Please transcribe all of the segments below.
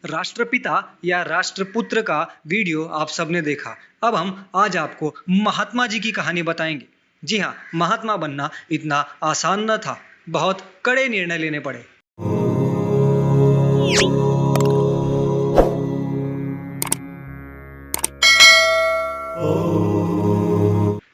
राष्ट्रपिता या राष्ट्रपुत्र का वीडियो आप सबने देखा। अब हम आज आपको महात्मा जी की कहानी बताएंगे। जी हाँ, महात्मा बनना इतना आसान न था, बहुत कड़े निर्णय लेने पड़े।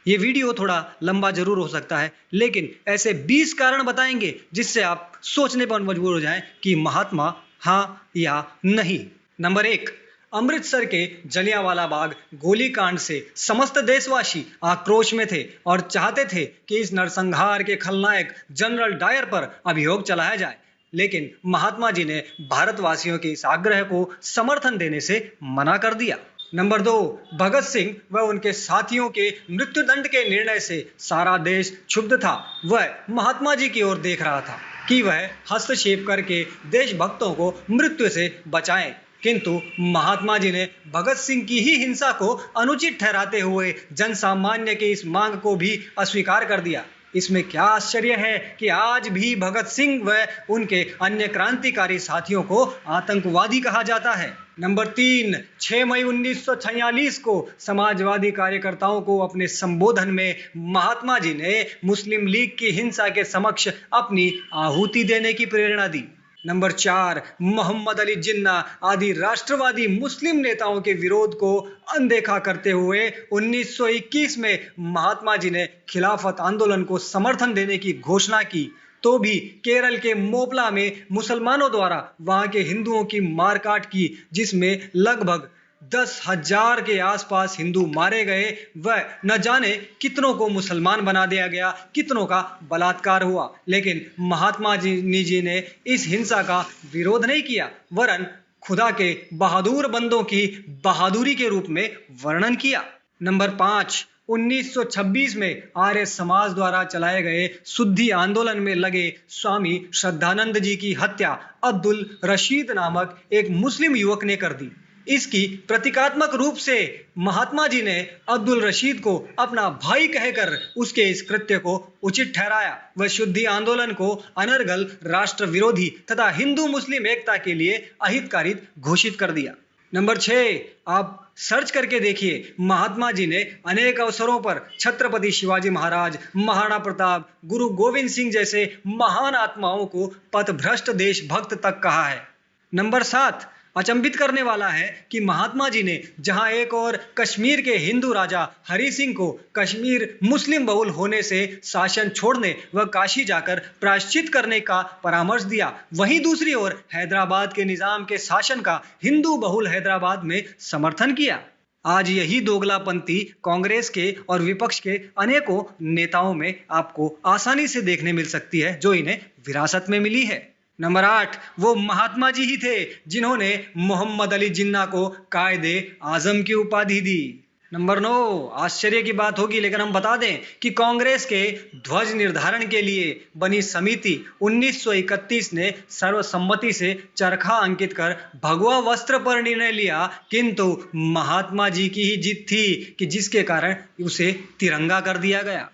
ये वीडियो थोड़ा लंबा जरूर हो सकता है, लेकिन ऐसे 20 कारण बताएंगे जिससे आप सोचने पर मजबूर हो जाएं कि महात्मा हाँ या नहीं। नंबर 1, अमृतसर के जलियांवाला बाग गोलीकांड से समस्त देशवासी आक्रोश में थे और चाहते थे कि इस नरसंहार के खलनायक जनरल डायर पर अभियोग चलाया जाए। लेकिन महात्मा जी ने भारतवासियों के इस आग्रह को समर्थन देने से मना कर दिया। नंबर 2, भगत सिंह व उनके साथियों के मृत्युदंड के निर्णय से सारा देश क्षुब्ध था। वह महात्मा जी की ओर देख रहा था कि वह हस्तक्षेप करके देशभक्तों को मृत्यु से बचाएं। किंतु महात्मा जी ने भगत सिंह की ही हिंसा को अनुचित ठहराते हुए जनसामान्य की इस मांग को भी अस्वीकार कर दिया। इसमें क्या आश्चर्य है कि आज भी भगत सिंह व उनके अन्य क्रांतिकारी साथियों को आतंकवादी कहा जाता है। नंबर 3, 6 मई 1946 को समाजवादी कार्यकर्ताओं को अपने संबोधन में महात्मा जी ने मुस्लिम लीग की हिंसा के समक्ष अपनी आहुति देने की प्रेरणा दी। नंबर 4, मोहम्मद अली जिन्ना आदि राष्ट्रवादी मुस्लिम नेताओं के विरोध को अनदेखा करते हुए 1921 में महात्मा जी ने खिलाफत आंदोलन को समर्थन देने की घोषणा की। तो भी केरल के मोपला में मुसलमानों द्वारा वहां के हिंदुओं की मारकाट की, जिसमें लगभग 10,000 के आसपास हिंदू मारे गए व न जाने कितनों को मुसलमान बना दिया गया, कितनों का बलात्कार हुआ। लेकिन महात्मा जी ने इस हिंसा का विरोध नहीं किया, वरन खुदा के बहादुर बंदों की बहादुरी के रूप में वर्णन किया। नंबर 5, 1926 में आर्य समाज द्वारा चलाए गए शुद्धि आंदोलन में लगे स्वामी श्रद्धानंद जी की हत्या अब्दुल रशीद नामक एक मुस्लिम युवक ने कर दी। इसकी प्रतीकात्मक रूप से महात्मा जी ने अब्दुल रशीद को अपना भाई कहकर उसके इस कृत्य को उचित ठहराया व शुद्धि आंदोलन को अनर्गल, राष्ट्र विरोधी तथा हिंदू मुस्लिम एकता के लिए अहितकारी घोषित कर दिया। नंबर 6, आप सर्च करके देखिए, महात्मा जी ने अनेक अवसरों पर छत्रपति शिवाजी महाराज, महाराणा प्रताप, गुरु गोविंद सिंह जैसे महान आत्माओं को पथभ्रष्ट देशभक्त तक कहा है। नंबर 7, अचंभित करने वाला है कि महात्मा जी ने जहां एक और कश्मीर के हिंदू राजा हरि सिंह को कश्मीर मुस्लिम बहुल होने से शासन छोड़ने व काशी जाकर प्रायश्चित करने का परामर्श दिया, वहीं दूसरी ओर हैदराबाद के निजाम के शासन का हिंदू बहुल हैदराबाद में समर्थन किया। आज यही दोगलापंथी कांग्रेस के और विपक्ष के अनेकों नेताओं में आपको आसानी से देखने मिल सकती है, जो इन्हें विरासत में मिली है। नंबर 8, वो महात्मा जी ही थे जिन्होंने मोहम्मद अली जिन्ना को कायदे आजम की उपाधि दी। नंबर 9, आश्चर्य की बात होगी लेकिन हम बता दें कि कांग्रेस के ध्वज निर्धारण के लिए बनी समिति 1931 ने सर्वसम्मति से चरखा अंकित कर भगवा वस्त्र पर निर्णय लिया, किंतु महात्मा जी की ही जीत थी कि जिसके कारण उसे तिरंगा कर दिया गया।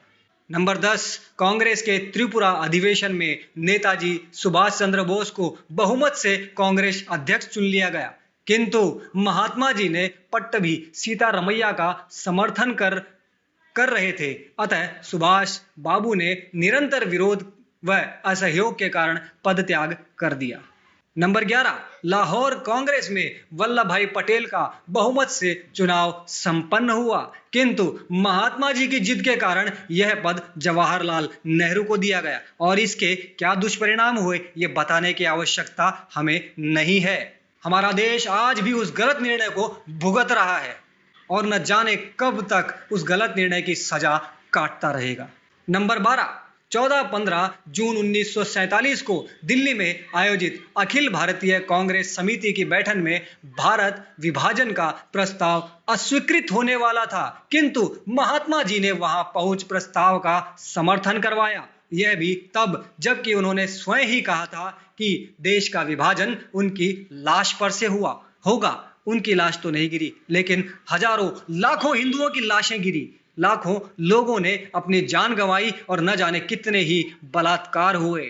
नंबर 10, कांग्रेस के त्रिपुरा अधिवेशन में नेताजी सुभाष चंद्र बोस को बहुमत से कांग्रेस अध्यक्ष चुन लिया गया, किंतु महात्मा जी ने पट्टभी सीतारमैया का समर्थन कर रहे थे, अतः सुभाष बाबू ने निरंतर विरोध व असहयोग के कारण पदत्याग कर दिया। नंबर 11, लाहौर कांग्रेस में वल्लभ भाई पटेल का बहुमत से चुनाव संपन्न हुआ, किंतु महात्मा जी की जिद के कारण यह पद जवाहरलाल नेहरू को दिया गया और इसके क्या दुष्परिणाम हुए ये बताने की आवश्यकता हमें नहीं है। हमारा देश आज भी उस गलत निर्णय को भुगत रहा है और न जाने कब तक उस गलत निर्णय की सजा काटता रहेगा। नंबर 12, 14-15 जून 1947 को दिल्ली में आयोजित अखिल भारतीय कांग्रेस समिति की बैठक में भारत विभाजन का प्रस्ताव अस्वीकृत होने वाला था, किंतु महात्मा जी ने वहां पहुंच प्रस्ताव का समर्थन करवाया। यह भी तब जबकि उन्होंने स्वयं ही कहा था कि देश का विभाजन उनकी लाश पर से हुआ होगा। उनकी लाश तो नहीं गिरी, लेकिन हजारों लाखों हिंदुओं की लाशें गिरी, लाखों लोगों ने अपनी जान गंवाई और न जाने कितने ही बलात्कार हुए।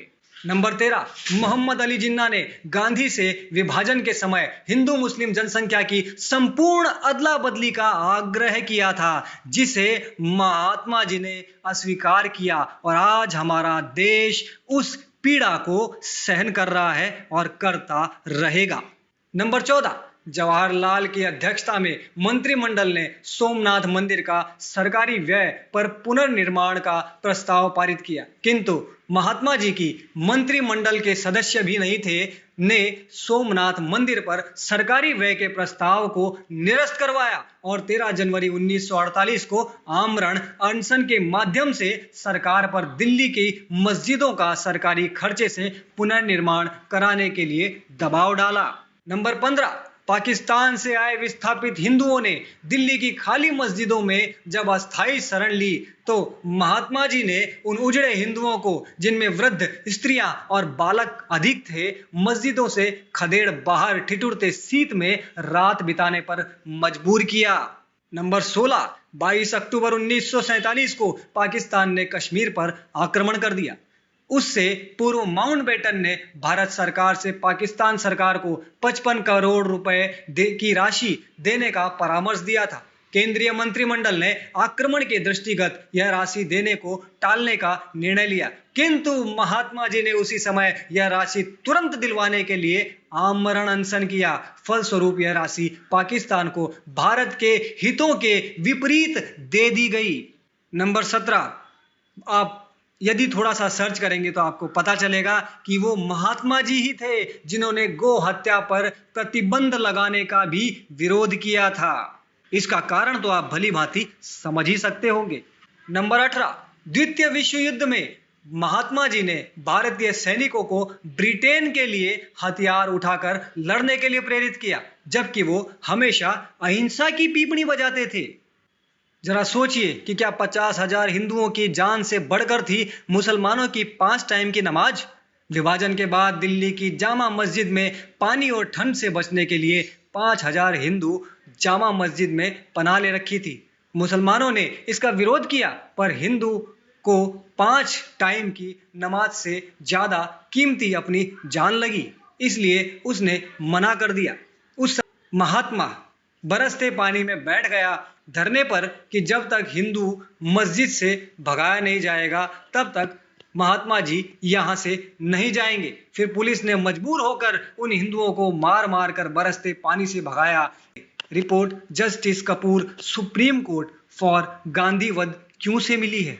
नंबर 13, मोहम्मद अली जिन्ना ने गांधी से विभाजन के समय हिंदू मुस्लिम जनसंख्या की संपूर्ण अदला बदली का आग्रह किया था, जिसे महात्मा जी ने अस्वीकार किया और आज हमारा देश उस पीड़ा को सहन कर रहा है और करता रहेगा। नंबर 14, जवाहरलाल की अध्यक्षता में मंत्रिमंडल ने सोमनाथ मंदिर का सरकारी व्यय पर पुनर्निर्माण का प्रस्ताव पारित किया, किंतु महात्मा जी की मंत्रिमंडल के सदस्य भी नहीं थे ने सोमनाथ मंदिर पर सरकारी व्यय के प्रस्ताव को निरस्त करवाया और 13 जनवरी 1948 को आमरण अनशन के माध्यम से सरकार पर दिल्ली की मस्जिदों का सरकारी खर्चे से पुनर्निर्माण कराने के लिए दबाव डाला। नंबर 15, पाकिस्तान से आए विस्थापित हिंदुओं ने दिल्ली की खाली मस्जिदों में जब अस्थायी शरण ली तो महात्मा जी ने उन उजड़े हिंदुओं को, जिनमें वृद्ध, स्त्रियां और बालक अधिक थे, मस्जिदों से खदेड़ बाहर ठिठुरते शीत में रात बिताने पर मजबूर किया। नंबर 16, 22 अक्टूबर 1947 को पाकिस्तान ने कश्मीर पर आक्रमण कर दिया। उससे पूर्व माउंटबेटन ने भारत सरकार से पाकिस्तान सरकार को 55 करोड़ रुपए की राशि देने का परामर्श दिया था। केंद्रीय मंत्रिमंडल ने आक्रमण के दृष्टिगत यह राशि देने को टालने का निर्णय लिया, किंतु महात्मा जी ने उसी समय यह राशि तुरंत दिलवाने के लिए आमरण अनशन किया। फलस्वरूप यह राशि पाकिस्तान को भारत के हितों के विपरीत दे दी गई। नंबर 17, आप यदि थोड़ा सा सर्च करेंगे तो आपको पता चलेगा कि वो महात्मा जी ही थे जिन्होंने गो हत्या पर प्रतिबंध लगाने का भी विरोध किया था। इसका कारण तो आप भली भांति समझ ही सकते होंगे। नंबर 18, द्वितीय विश्व युद्ध में महात्मा जी ने भारतीय सैनिकों को ब्रिटेन के लिए हथियार उठाकर लड़ने के लिए प्रेरित किया, जबकि वो हमेशा अहिंसा की पीपणी बजाते थे। जरा सोचिए कि क्या 50,000 हिंदुओं की जान से बढ़कर थी मुसलमानों की 5 टाइम की नमाज। विभाजन के बाद दिल्ली की जामा मस्जिद में पानी और ठंड से बचने के लिए 5,000 हिंदू जामा मस्जिद में पनाह ले रखी थी। मुसलमानों ने इसका विरोध किया, पर हिंदू को 5 टाइम की नमाज से ज्यादा कीमती अपनी जान लगी, इसलिए उसने मना कर दिया। उस महात्मा बरसते पानी में बैठ गया धरने पर कि जब तक हिंदू मस्जिद से भगाया नहीं जाएगा तब तक महात्मा जी यहां से नहीं जाएंगे। फिर पुलिस ने मजबूर होकर उन हिंदुओं को मार मार कर बरसते पानी से भगाया। Report Justice Kapoor Supreme Court for गांधीवध क्यों से मिली है।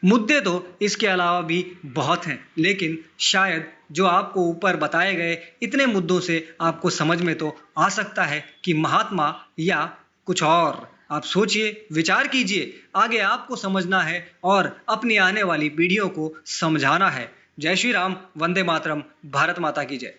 मुद्दे तो इसके अलावा भी बहुत हैं, लेकिन शायद जो आपको ऊपर बताए गए इतने मुद्दों से आपको समझ में तो आ सकता है कि महात्मा या कुछ और। आप सोचिए, विचार कीजिए, आगे आपको समझना है और अपनी आने वाली पीढ़ियों को समझाना है। जय श्री राम, वंदे मातरम, भारत माता की जय।